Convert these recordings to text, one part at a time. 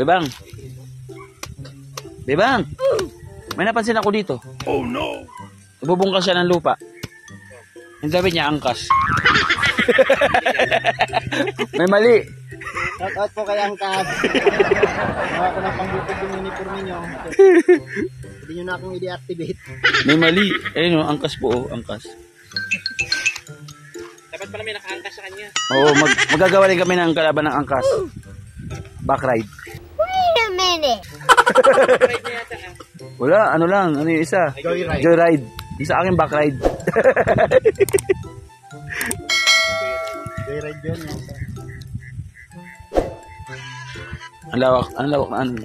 Bebang. Bebang. May napansin ako dito. Oh no. Bubungkas siya ng lupa. Yung sabi niya, angkas. May mali. Shout out po kay Angkas. Gawa ko ng pangbukod yung uniform ninyo. Hindi nyo na akong i-deactivate. May mali. Ayun o, angkas po o, angkas. Dapat pala may naka-angkas sa kanya. Oo, magagawa rin kami ng kalaban ng angkas. Backride. Wait a minute. Ride na yata ah. Wala, ano lang, ano yung isa? Joyride. Joyride. Isa aking backride. Joyride yun. Ang lawak na ano.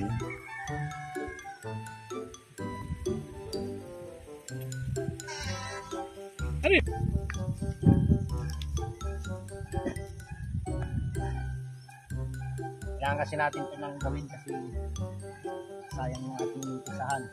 Kailangan kasi natin ito nang gawin kasi sayang yung ating isahan.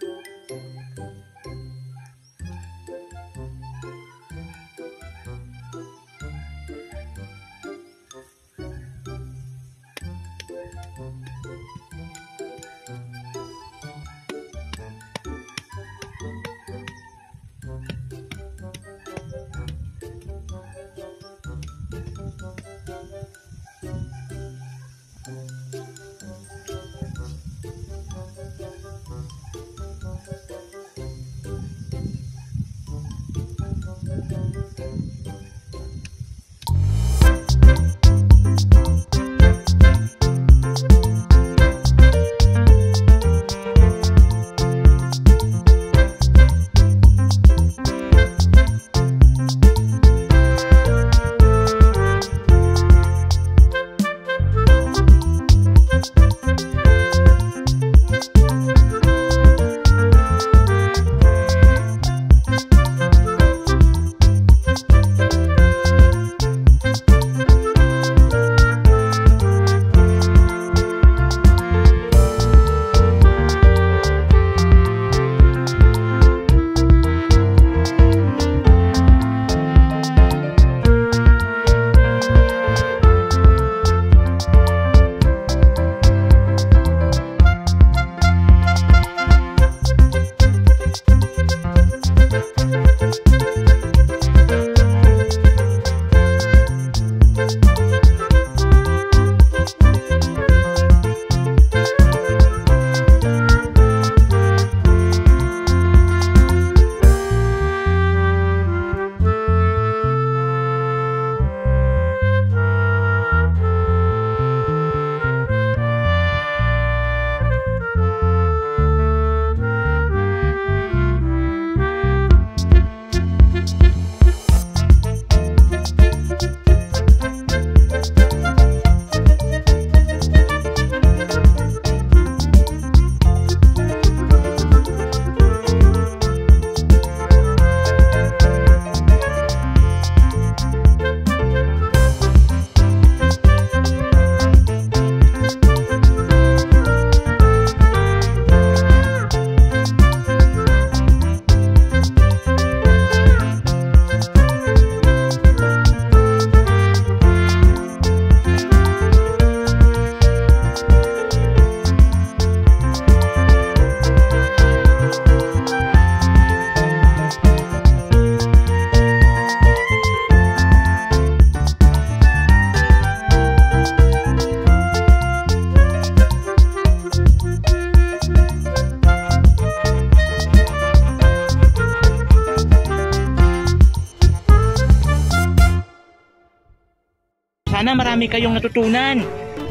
Sana marami kayong natutunan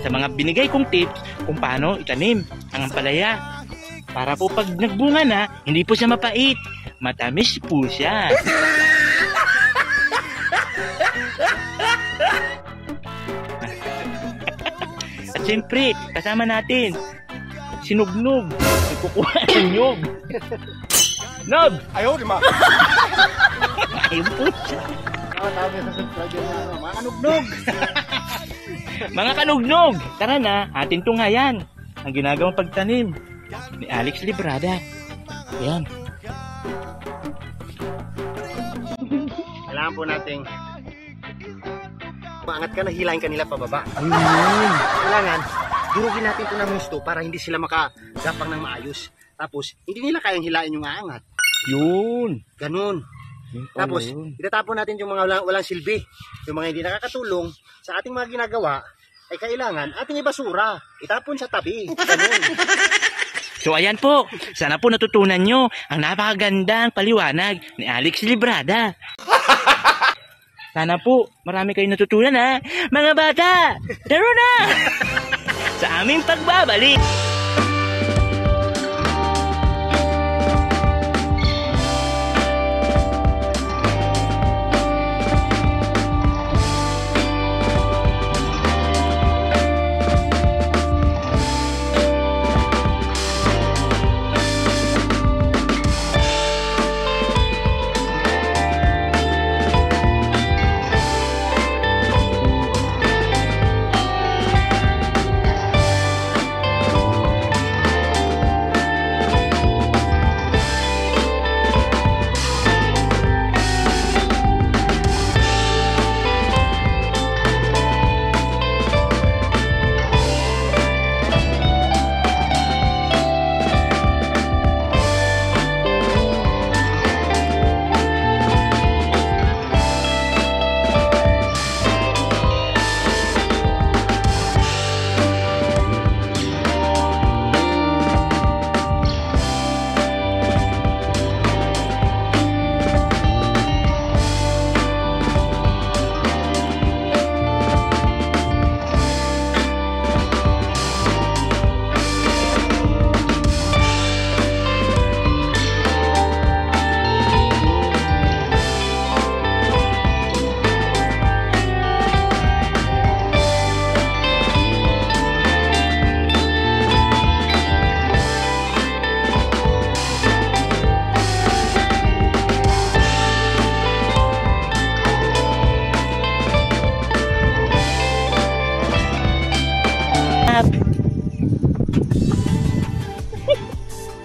sa mga binigay kong tips kung paano itanim ang ampalaya. Para po pag nagbunga na, hindi po siya mapait. Matamis po siya. At siyempre, kasama natin si Nugnog. Nagkukuha ng nyog. Nog! Ayaw, di ma. Ayun po siya. Tawag sa subscriber na mga kanugnog. Mga kanugnog, tara na, atin tunghayan ang ginagawang pagtanim ni Alex Librada. Ayan. Kailangan po nating maangat ka na, hilahin kanila pababa. Ayun. Kailangan durugin natin ito ng gusto para hindi sila makagapang ng maayos. Tapos, hindi nila kayang hilain yung aangat. Yun. Ganun. Tapos, itatapon natin yung mga walang silbi. Yung mga hindi nakakatulong sa ating mga ginagawa, ay kailangan ating ibasura. Itapon sa tabi. Ganun. So ayan po, sana po natutunan nyo ang napakagandang paliwanag ni Alex Librada. Sana po marami kayong natutunan ha. Mga bata, taro na! Sa aming pagbabalik.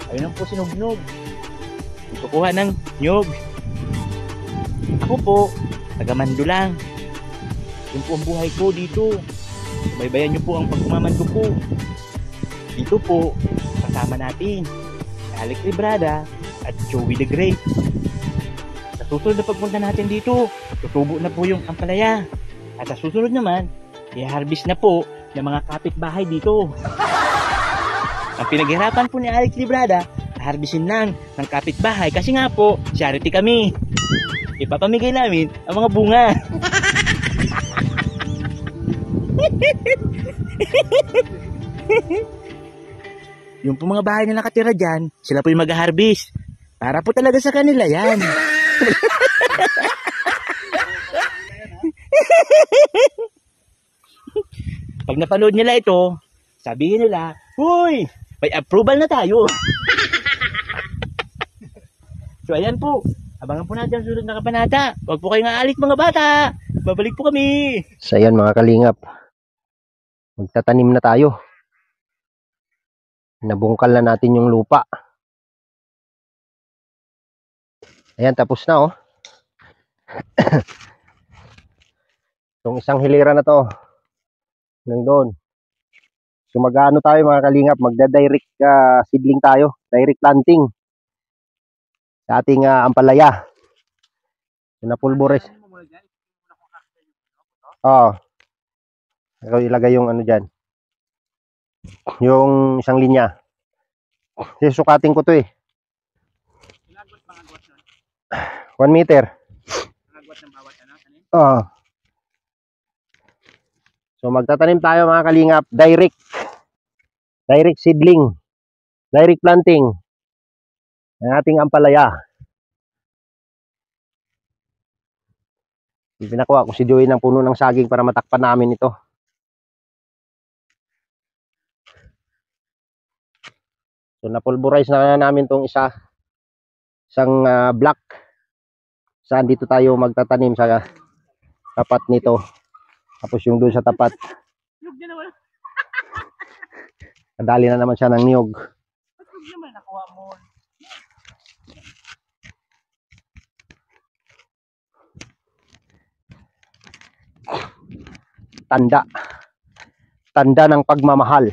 Ayun lang po si Nugnog. Kukuha ng nyog. Ako po, taga-mando lang. Yun po ang buhay ko dito. Baybayan niyo po ang pagmamando ko. Dito po, kasama natin si Alex Librada at Joey the Great. Sa susunod na pagpunta natin dito, tutubo na po yung ampalaya. At sa susunod naman, i-harvest na po ng mga kapitbahay dito. Ang pinaghirapan po ni Alex Librada, harvestin lang ng kapitbahay kasi nga po, charity kami. Ipapamigay namin ang mga bunga. Yung po mga bahay na nakatira dyan, sila po yung mag-harvest. Para po talaga sa kanila yan. Pag napanood nila ito, sabihin nila, "Uy, may approval na tayo." So ayan po, abangan po natin ang sunod na kabanata. Huwag po kayong aalis mga bata. Babalik po kami. So ayan mga kalingap, magtatanim na tayo. Nabungkal na natin yung lupa. Ayan, tapos na oh. Itong isang hilera na to, hanggang doon. So mag-ano tayo mga kalingap, magda-direct seedling tayo, direct planting sa ating ampalaya. So napulbures. Oo. Ikaw ilagay yung ano dyan, yung isang linya. Kasi sukatin ko to eh. 1 meter. Oo. So magtatanim tayo mga kalingap, direct seedling, direct planting ng ating ampalaya. Pinakuha ko si Joey ng puno ng saging para matakpan namin ito. So napulverize na namin tong isang block. Saan dito tayo magtatanim sa tapat nito. Tapos yung doon sa tapat, kadali na naman siya ng niyog. tanda ng pagmamahal.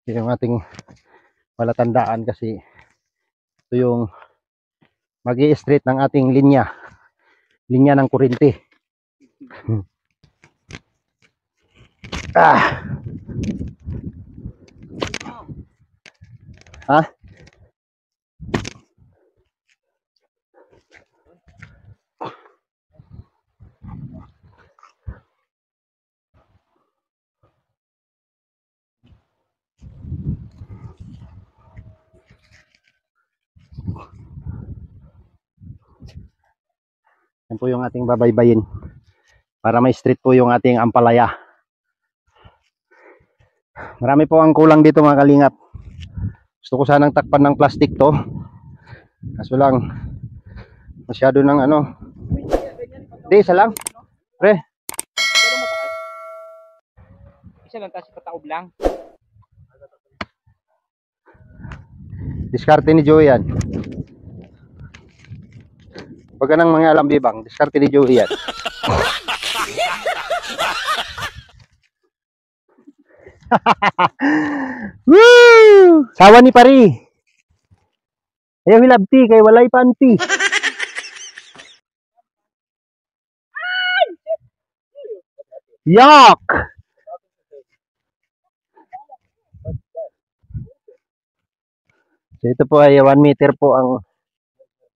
Yung ating palatandaan kasi ito yung mag-i-straight ng ating linya ng kuryente. Ha? Yan po yung ating babaybayin para may straight po yung ating ampalaya. Marami po ang kulang dito mga kalingap. Gusto ko sanang takpan ng plastic to, kaso lang masyado ng ano. Di, isa lang pre, Isa lang kasi pataob lang. diskarte ni Joey yan. Huwag ka nang mga alam bibang, diskarte ni Joey yan. Woo! Sawa ni pari. Ayaw hilabti kay walay panty. Yak! So ito po ay 1 meter po ang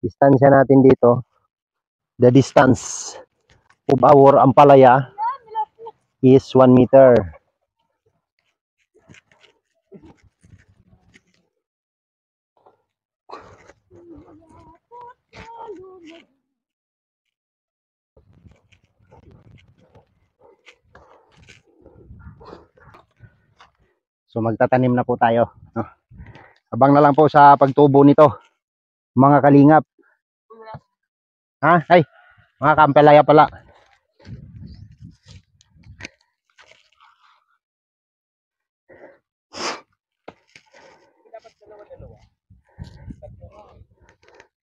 distansya natin dito. The distance of our ampalaya is 1 meter. So magtatanim na po tayo. Abang na lang po sa pagtubo nito, mga kalingap. Ha? Ay, mga kampelaya pala.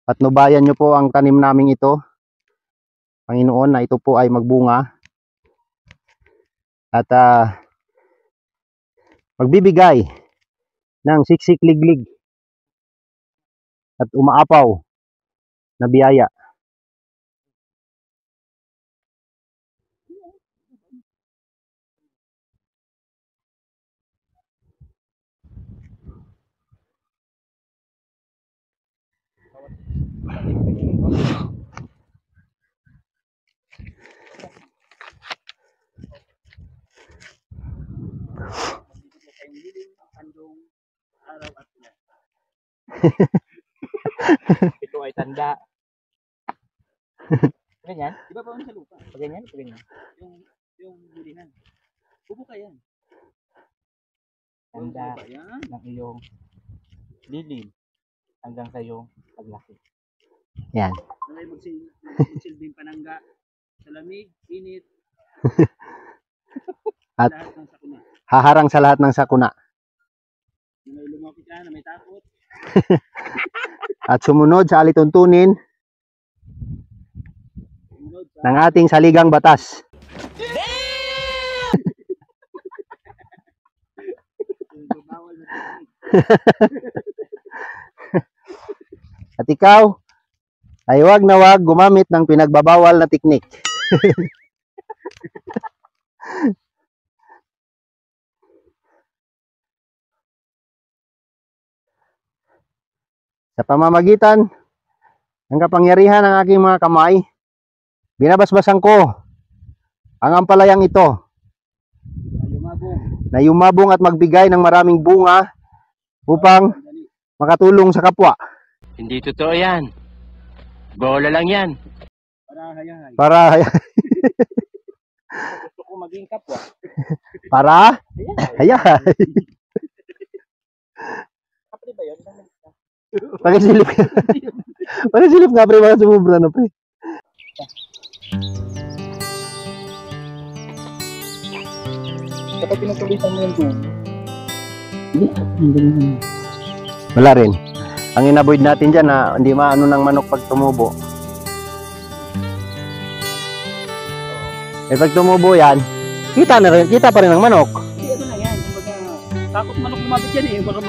Patnubayan nyo po ang tanim naming ito, Panginoon, na ito po ay magbunga at magbibigay ng siksik-liglig at umaapaw na biyaya. Ito ay tanda. Ganyan? Di ba pa sa lupa? Ganyan? Ganyan. Yung hulihan. Bubo ka yan. Tanda ng iyong lilim hanggang sa iyong paglaki. Yan. May magsilbing panangga sa lamig, init, At lahat ng sakuna. haharang sa lahat ng sakuna. Na may lumapit ka, na may takot. At sumunod sa alituntunin ng ating saligang batas. At ikaw ay wag na wag gumamit ng pinagbabawal na teknik. Sa pamamagitan ng kapangyarihan ng aking mga kamay, binabasbasan ko ang ampalayang ito na yumabong at magbigay ng maraming bunga upang makatulong sa kapwa. Hindi totoo yan. Bola lang yan. Para Gusto ko maging kapwa. para hayay. Kapre ba yun? Pakisilip. Pakisilip nga pre, mga sumubra na pre. Kapag pinagpalitan mo yung tubig. Wala rin. Ang inavoid natin dyan na hindi maano ng manok pag tumubo. Eh pag tumubo yan, kita pa rin ng manok. Hindi, ano na yan. Kumbaga, takot manok lumapit yan eh. Baka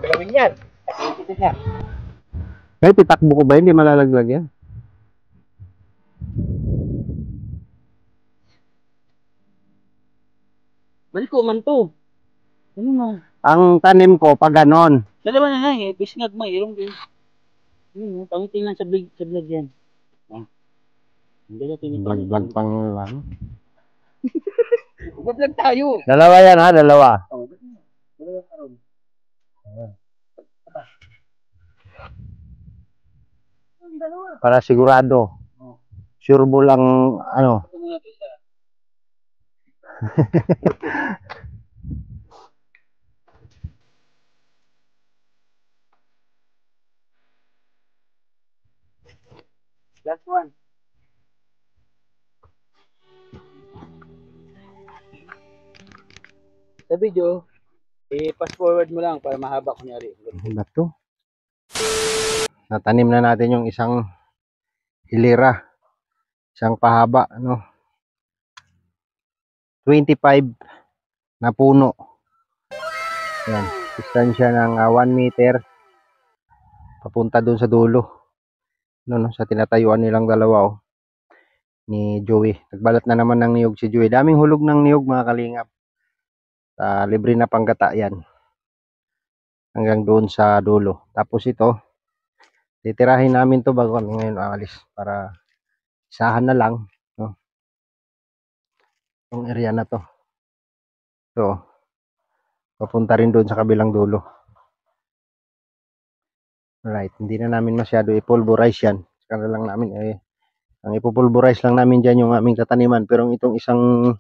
Gawin yan. Kahit itakbo ko ba, hindi malalaglag yan. balik ko man to. Ano na? Ang tanim ko, pag ganon. Dalawa na lang eh. Bisngag mo, irong din. Pangiting lang sa vlog yan. Hindi na tinitingnan. Vlog pang lang. Vlog tayo. Dalawa yan ha, dalawa. Dalawa ka ron. Para sigurado. Sure mo lang, ano. Ito muna ito isa. Last one. Sa video, i-fast forward mo lang para mahaba kunyari. Ano to? Natanim na natin yung isang hilira. Isang pahaba, ano. 25 na puno. Yan. Distansya ng 1 meter. Papunta dun sa dulo. No, sa tinatayuan nilang dalawa, oh. Ni Joey. Nagbalat na naman ng niyog si Joey. Daming hulog ng niyog, mga kalingap. Libre na panggata yan. Hanggang doon sa dulo. Tapos ito, titirahin namin to bago kami ngayon aalis. Para isahan na lang. No? Itong area na to. So, papunta rin doon sa kabilang dulo. Right, hindi na namin masyado i-pulverize yan. Kaya lang namin ang ipupulverize lang namin dyan yung aming tataniman. Pero itong isang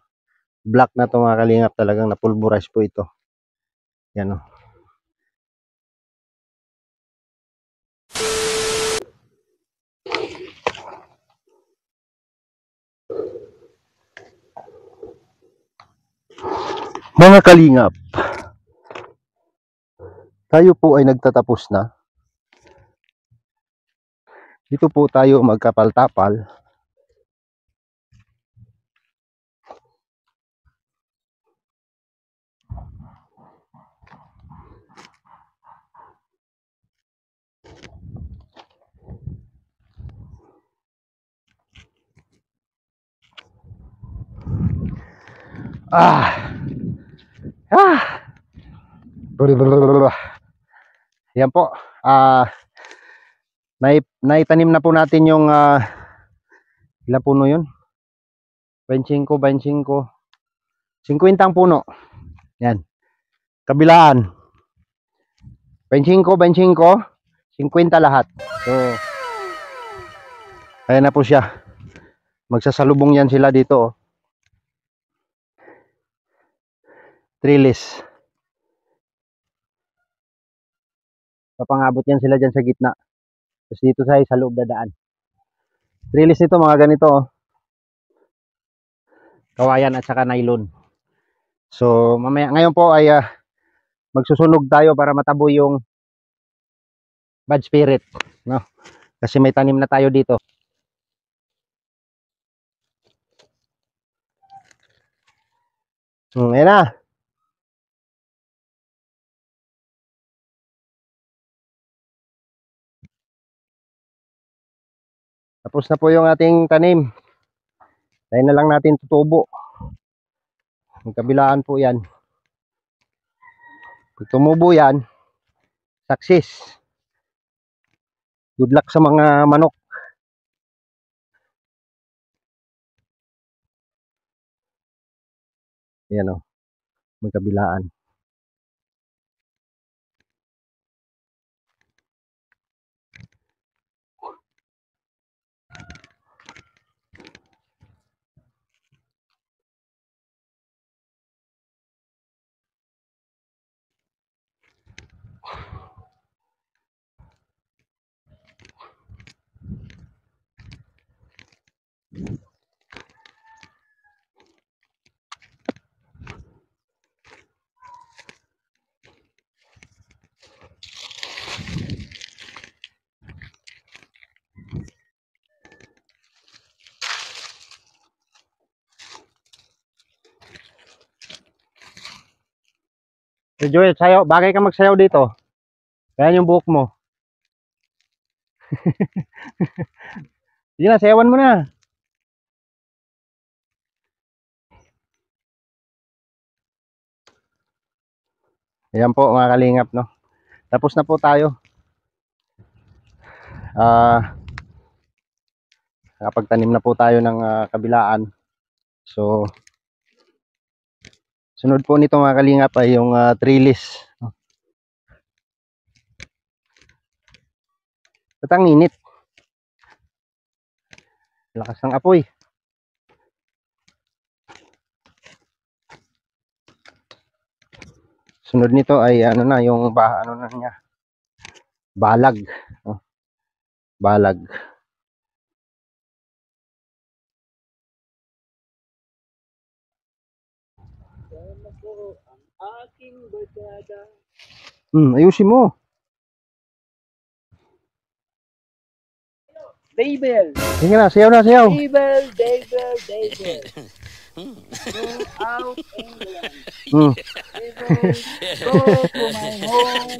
block na to mga kalingap, talagang na-pulverize po ito. Yan o. Mga kalingap, tayo po ay nagtatapos na. Dito po tayo magkapal-tapal. Yan po. Naitanim na po natin yung ilang puno yun? 25, 50 ang puno. Yan. Kabilaan. 25, 50 lahat. So, ayan na po siya. Magsasalubong yan sila dito. Oh. Trellis. Papangabot yan sila dyan sa gitna. Tapos dito sa loob dadaan. Trellis nito mga ganito. Oh. Kawayan at saka nylon. So mamaya ngayon po ay magsusunog tayo para matabo yung bad spirit, no? Kasi may tanim na tayo dito. Ayan na. Tapos na po yung ating tanim. Tayo na lang natin tutubo. Ang kabilaan po yan. Pag tumubo yan, success. Good luck sa mga manok. Ayan o. May kabilaan. So Joel, sayaw, bagay ka magsayaw dito. Kaya yung buhok mo. Sige na, sayawan mo na. Ayan po mga kalingap, no. Tapos na po tayo. Nakapagtanim na po tayo ng kabilaan. So sunod po nito mga kalingap ay yung trellis. Ba't ang init? Lakas ng apoy. Sunod nito ay ano na yung ano na niya. Balag. Balag. Ayusin mo. Daybell. Sige na, sayaw na, sayaw. Daybell. Go out England. Daybell, go to my home.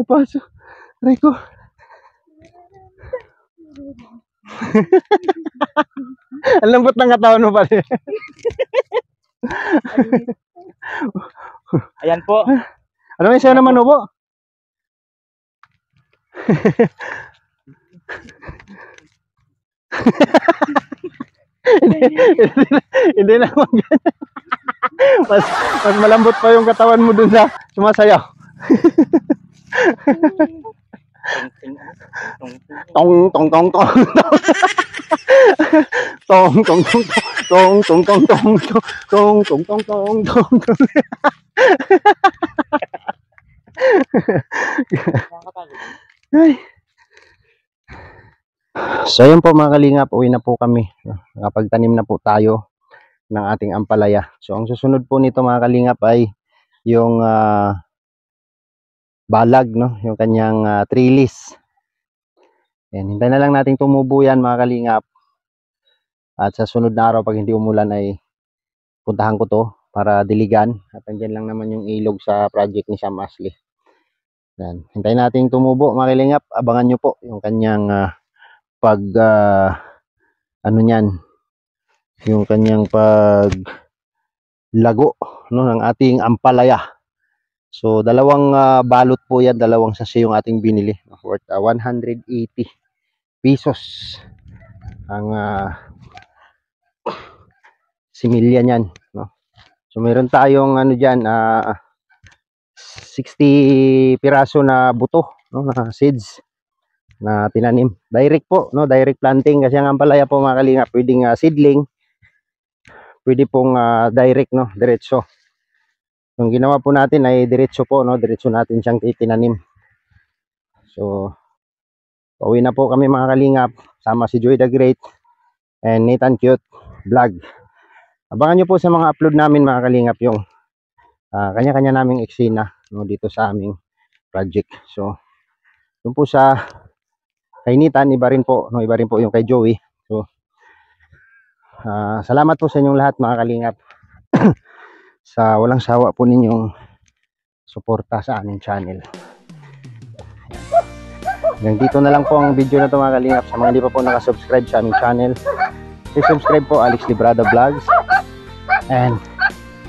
Paso. Rico. Ang lambot ng katawan mo pala. Ayan po. Ano may sayo naman ubo? Hindi na mag- mas malambot pa yung katawan mo dun sa sumasayaw. Tong tong tong tong tong tong tong tong tong tong tong tong tong tong tong tong. Ay. So yun po mga kalingap, uwi na po kami. Nakapagtanim na po tayo ng ating ampalaya. So ang susunod po nito mga kalingap ay yung balag, no? Yung kanyang trellis. Yan, hintay na lang nating tumubo yan mga kalingap. At sa sunod na araw pag hindi umulan ay puntahan ko to para diligan. At andyan lang naman yung ilog sa project ni Sam Ashley. Yan, hintay nating tumubo mga kalingap. Abangan nyo po yung kanyang pag ano niyan, yung kanyang pag lago, no, ng ating ampalaya. So dalawang balot po yan, dalawang sachet yung ating binili, worth 180 pesos ang similya niyan, no. So meron tayong ano diyan 60 piraso na buto, no, na seeds na tinanim. Direct po, no, direct planting kasi ang ampalaya po mga kalingap, pwedeng seedling, pwede pong direct, no, diretso. Yung ginawa po natin ay diretso po, no, diretso natin siyang tinanim. So pauwi na po kami mga kalingap, sama si Joy the Great and Nathan Cute Vlog. Abangan nyo po sa mga upload namin mga kalingap yung kanya-kanya naming eksena, no, dito sa aming project. So yung po sa kay Nathan, iba rin po, no, iba rin po yung kay Joey. So salamat po sa inyong lahat mga kalingap sa walang sawa po ninyong suporta sa aming channel. Hanggang dito na lang po ang video na ito mga kalingap. Sa mga hindi pa po nakasubscribe sa aming channel, please subscribe po, Alex Librada Vlogs and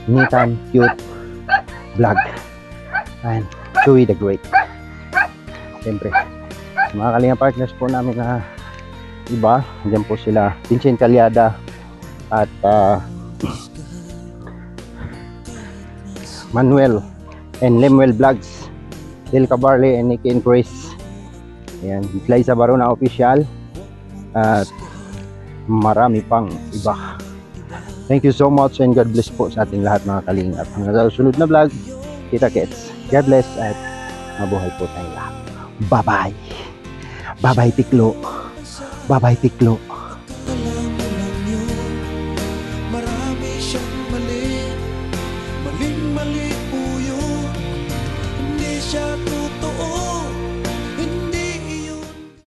Nathan Cute Vlog and Joey the Great. Siyempre mga kalingap partners po namin na iba, dyan po sila Vincent Calyada at Manuel and Lemuel Vlogs, Del Cabarle and Nicky and Chris. Ayan, Liza Barona Official at marami pang iba. Thank you so much and God bless po sa ating lahat mga kalingap. Hanggang sa susunod na vlog, kita kits. God bless at mabuhay po tayong lahat. Bye bye. Bye bye Tiklo. Bye bye Tiklo. Marami siyang mali, maling-mali